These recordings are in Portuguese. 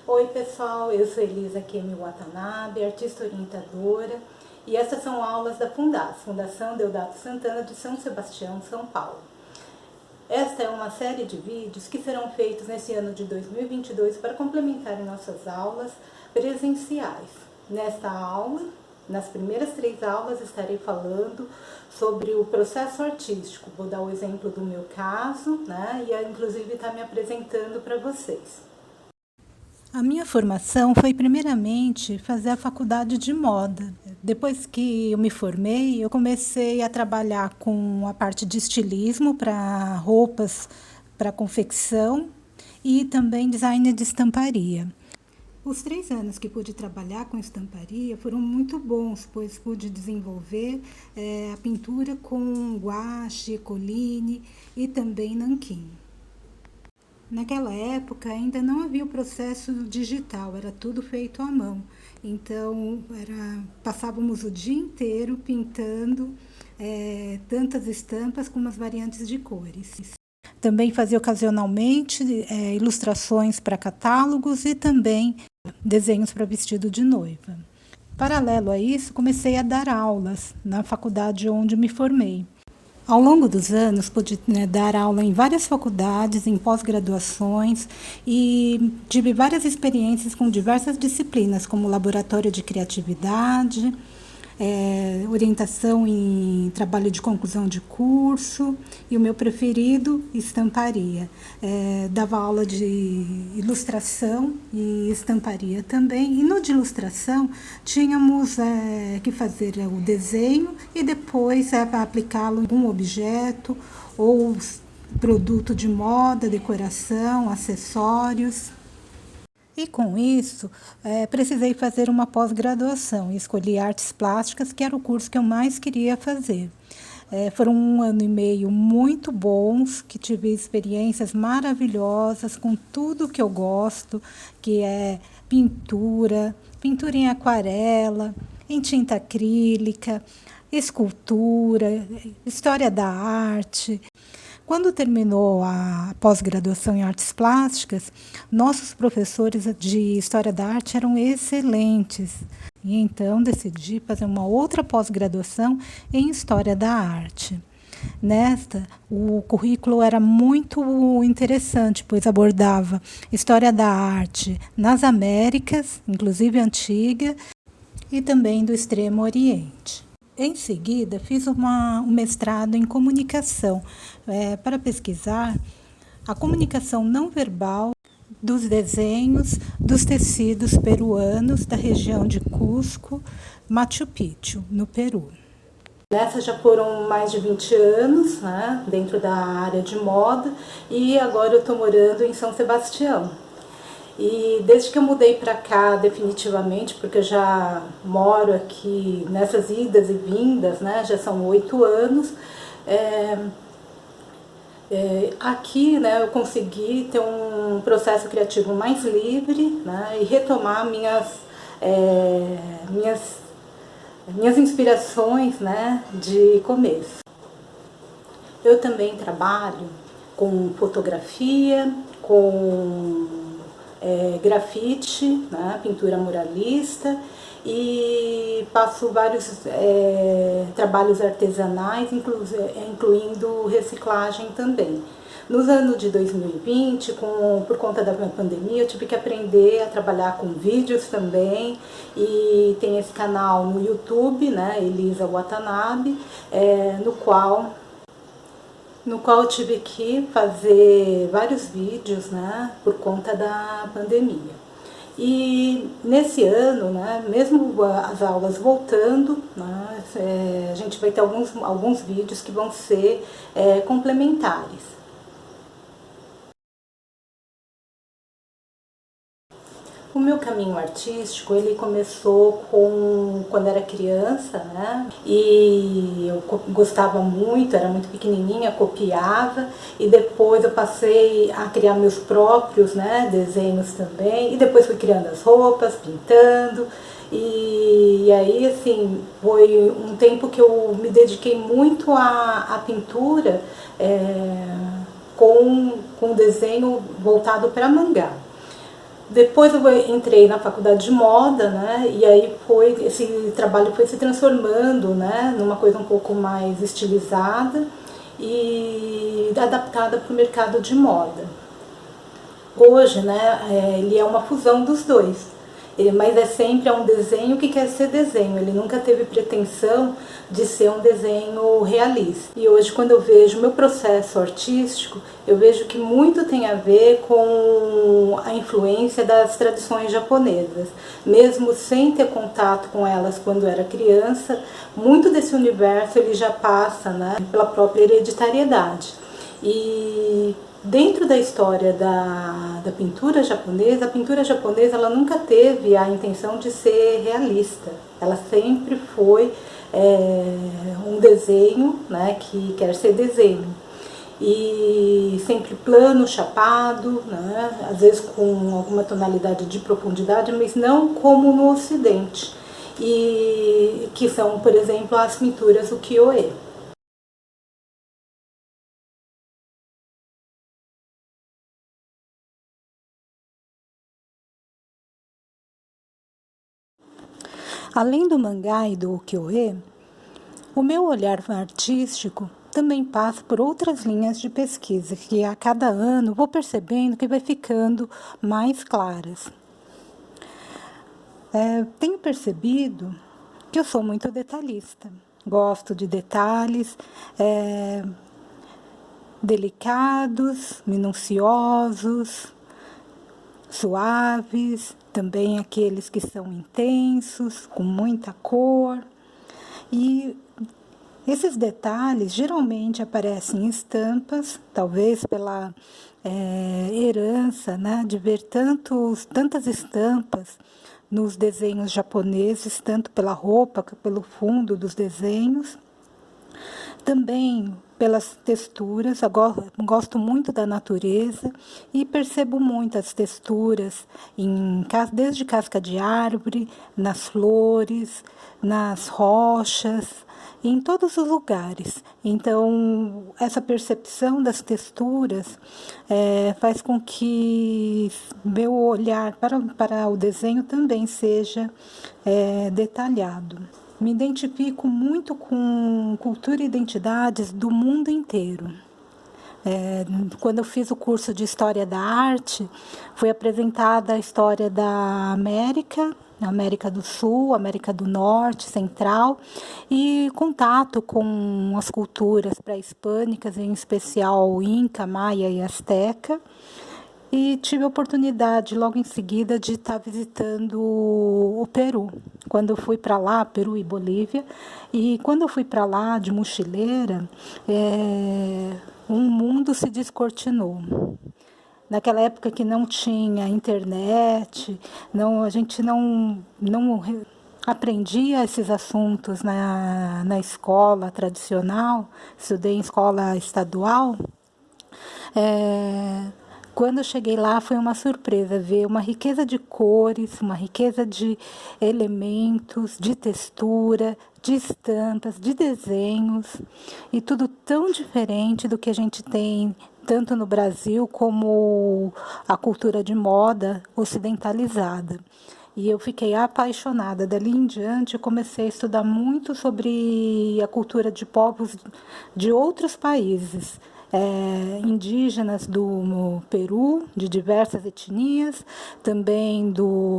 Oi pessoal, eu sou Elisa Kemi Watanabe, artista orientadora, e essas são aulas da Fundação Deodato Santana de São Sebastião, São Paulo. Esta é uma série de vídeos que serão feitos nesse ano de 2022 para complementar nossas aulas presenciais. Nesta aula, nas primeiras 3 aulas, estarei falando sobre o processo artístico. Vou dar o exemplo do meu caso, né? E inclusive estar me apresentando para vocês. A minha formação foi primeiramente fazer a faculdade de moda. Depois que eu me formei, eu comecei a trabalhar com a parte de estilismo para roupas, para confecção e também design de estamparia. Os 3 anos que pude trabalhar com estamparia foram muito bons, pois pude desenvolver a pintura com guache, coline e também nanquim. Naquela época ainda não havia o processo digital, era tudo feito à mão. Então passávamos o dia inteiro pintando tantas estampas como as variantes de cores. Também fazia ocasionalmente ilustrações para catálogos e também desenhos para vestido de noiva. Paralelo a isso, comecei a dar aulas na faculdade onde me formei. Ao longo dos anos, pude dar aula em várias faculdades, em pós-graduações e tive várias experiências com diversas disciplinas, como laboratório de criatividade, orientação em trabalho de conclusão de curso e o meu preferido, estamparia. Dava aula de ilustração e estamparia também. E no de ilustração tínhamos que fazer o desenho e depois aplicá-lo em algum objeto ou produto de moda, decoração, acessórios. E com isso, precisei fazer uma pós-graduação e escolhi artes plásticas, que era o curso que eu mais queria fazer. Foram 1 ano e meio muito bons, que tive experiências maravilhosas com tudo que eu gosto, que é pintura em aquarela, em tinta acrílica, escultura, história da arte. Quando terminou a pós-graduação em artes plásticas, nossos professores de História da Arte eram excelentes. E então decidi fazer uma outra pós-graduação em História da Arte. Nesta, o currículo era muito interessante, pois abordava História da Arte nas Américas, inclusive antiga, e também do Extremo Oriente. Em seguida, fiz um mestrado em comunicação para pesquisar a comunicação não verbal dos desenhos dos tecidos peruanos da região de Cusco, Machu Picchu, no Peru. Nessa já foram mais de 20 anos, né, dentro da área de moda, e agora eu estou morando em São Sebastião. E desde que eu mudei para cá definitivamente, porque eu já moro aqui nessas idas e vindas, né, já são 8 anos, aqui, né, eu consegui ter um processo criativo mais livre, né, e retomar minhas inspirações, né, de começo. Eu também trabalho com fotografia, com grafite, né, pintura muralista, e faço vários trabalhos artesanais, incluindo reciclagem também. Nos anos de 2020, por conta da pandemia, eu tive que aprender a trabalhar com vídeos também, e tem esse canal no YouTube, né, Elisa Watanabe, no qual eu tive que fazer vários vídeos, né, por conta da pandemia. E nesse ano, né, mesmo as aulas voltando, né, a gente vai ter alguns vídeos que vão ser complementares. O meu caminho artístico, ele começou quando era criança, né? E eu gostava muito, era muito pequenininha, copiava, e depois eu passei a criar meus próprios, né, desenhos também, e depois fui criando as roupas, pintando, e aí, assim, foi um tempo que eu me dediquei muito à pintura, com desenho voltado para mangá. Depois eu entrei na faculdade de moda, né? E aí esse trabalho foi se transformando, né, numa coisa um pouco mais estilizada e adaptada para o mercado de moda. Hoje, né, ele é uma fusão dos dois. Mas sempre um desenho que quer ser desenho. Ele nunca teve pretensão de ser um desenho realista. E hoje, quando eu vejo o meu processo artístico, eu vejo que muito tem a ver com a influência das tradições japonesas. Mesmo sem ter contato com elas quando era criança, muito desse universo ele já passa, né, pela própria hereditariedade. E dentro da história da pintura japonesa, a pintura japonesa ela nunca teve a intenção de ser realista. Ela sempre foi um desenho, né, que quer ser desenho. E sempre plano, chapado, né, às vezes com alguma tonalidade de profundidade, mas não como no Ocidente. E que são, por exemplo, as pinturas ukiyo-e. Além do mangá e do ukiyo-e, o meu olhar artístico também passa por outras linhas de pesquisa que a cada ano vou percebendo que vai ficando mais claras. Tenho percebido que eu sou muito detalhista. Gosto de detalhes delicados, minuciosos, suaves, também aqueles que são intensos, com muita cor. E esses detalhes geralmente aparecem em estampas, talvez pela herança, né, de ver tantas estampas nos desenhos japoneses, tanto pela roupa que pelo fundo dos desenhos. Também pelas texturas, eu gosto muito da natureza e percebo muitas texturas, desde casca de árvore, nas flores, nas rochas, em todos os lugares. Então, essa percepção das texturas faz com que meu olhar para o desenho também seja detalhado. Me identifico muito com cultura e identidades do mundo inteiro. Quando eu fiz o curso de História da Arte, foi apresentada a história da América do Sul, América do Norte, Central, e contato com as culturas pré-hispânicas, em especial Inca, Maia e Azteca. E tive a oportunidade, logo em seguida, de estar visitando o Peru. Quando eu fui para lá, Peru e Bolívia, e quando eu fui para lá de mochileira, um mundo se descortinou. Naquela época que não tinha internet, a gente não aprendia esses assuntos na escola tradicional, estudei em escola estadual. Quando eu cheguei lá foi uma surpresa ver uma riqueza de cores, uma riqueza de elementos, de textura, de estampas, de desenhos, e tudo tão diferente do que a gente tem tanto no Brasil como a cultura de moda ocidentalizada. E eu fiquei apaixonada. Dali em diante, eu comecei a estudar muito sobre a cultura de povos de outros países. Indígenas do Peru, de diversas etnias, também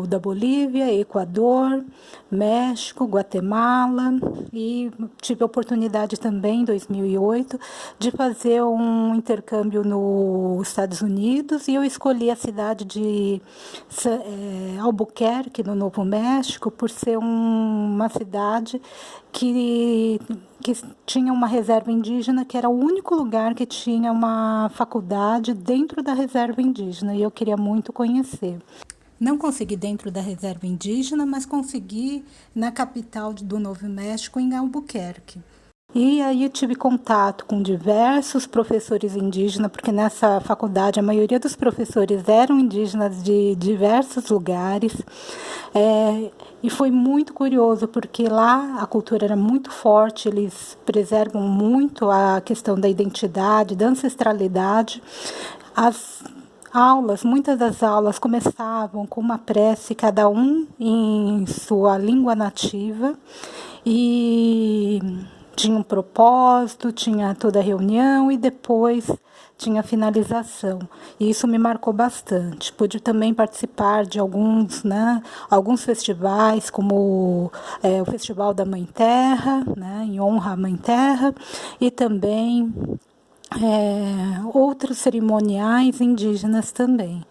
da Bolívia, Equador, México, Guatemala, e tive a oportunidade também, em 2008, de fazer um intercâmbio nos Estados Unidos, e eu escolhi a cidade de Albuquerque, no Novo México, por ser uma cidade que tinha uma reserva indígena, que era o único lugar que tinha uma faculdade dentro da reserva indígena, e eu queria muito conhecer. Não consegui dentro da reserva indígena, mas consegui na capital do Novo México, em Albuquerque. E aí eu tive contato com diversos professores indígenas, porque nessa faculdade a maioria dos professores eram indígenas de diversos lugares. E foi muito curioso, porque lá a cultura era muito forte, eles preservam muito a questão da identidade, da ancestralidade. aulas, muitas das aulas começavam com uma prece, cada um em sua língua nativa, e tinha um propósito, tinha toda a reunião e depois tinha a finalização. E isso me marcou bastante. Pude também participar de alguns festivais, como o Festival da Mãe Terra, em honra à Mãe Terra, e também outros cerimoniais indígenas também.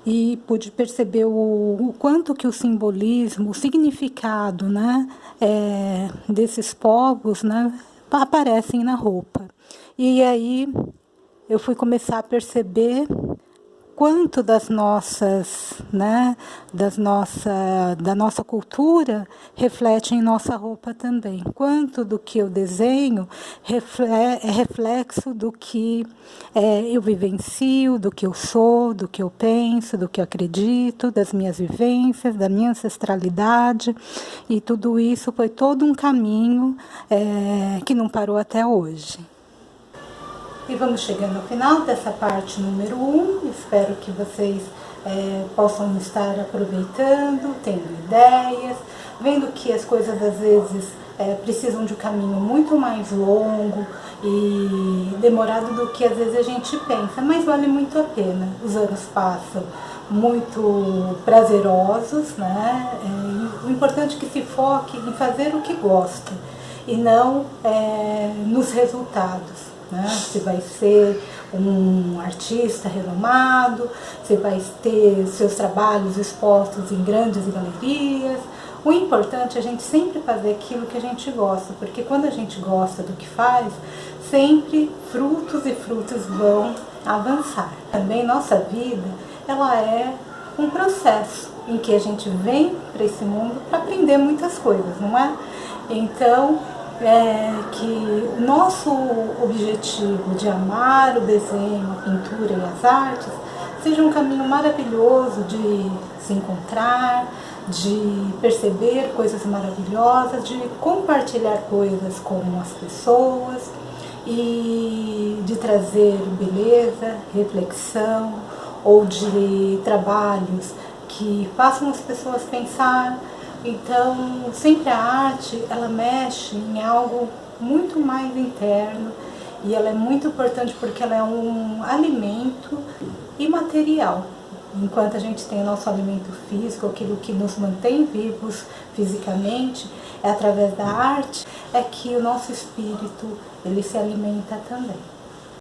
E pude perceber o quanto que o simbolismo, o significado desses povos aparecem na roupa. E aí eu fui começar a perceber quanto da nossa cultura reflete em nossa roupa também. Quanto do que eu desenho é reflexo do que eu vivencio, do que eu sou, do que eu penso, do que eu acredito, das minhas vivências, da minha ancestralidade. E tudo isso foi todo um caminho que não parou até hoje. E vamos chegando ao final dessa parte número 1. Espero que vocês possam estar aproveitando, tendo ideias, vendo que as coisas às vezes precisam de um caminho muito mais longo e demorado do que às vezes a gente pensa, mas vale muito a pena. Os anos passam muito prazerosos, o importante é que se foque em fazer o que gosta e não nos resultados. Você vai ser um artista renomado, você vai ter seus trabalhos expostos em grandes galerias. O importante é a gente sempre fazer aquilo que a gente gosta, porque quando a gente gosta do que faz, sempre frutos e frutos vão avançar. Também nossa vida, ela é um processo em que a gente vem para esse mundo para aprender muitas coisas, não é? Então, que o nosso objetivo de amar o desenho, a pintura e as artes seja um caminho maravilhoso de se encontrar, de perceber coisas maravilhosas, de compartilhar coisas com as pessoas e de trazer beleza, reflexão ou de trabalhos que façam as pessoas pensar. Então, sempre a arte, ela mexe em algo muito mais interno e ela é muito importante porque ela é um alimento imaterial. Enquanto a gente tem o nosso alimento físico, aquilo que nos mantém vivos fisicamente, é através da arte que o nosso espírito ele se alimenta também.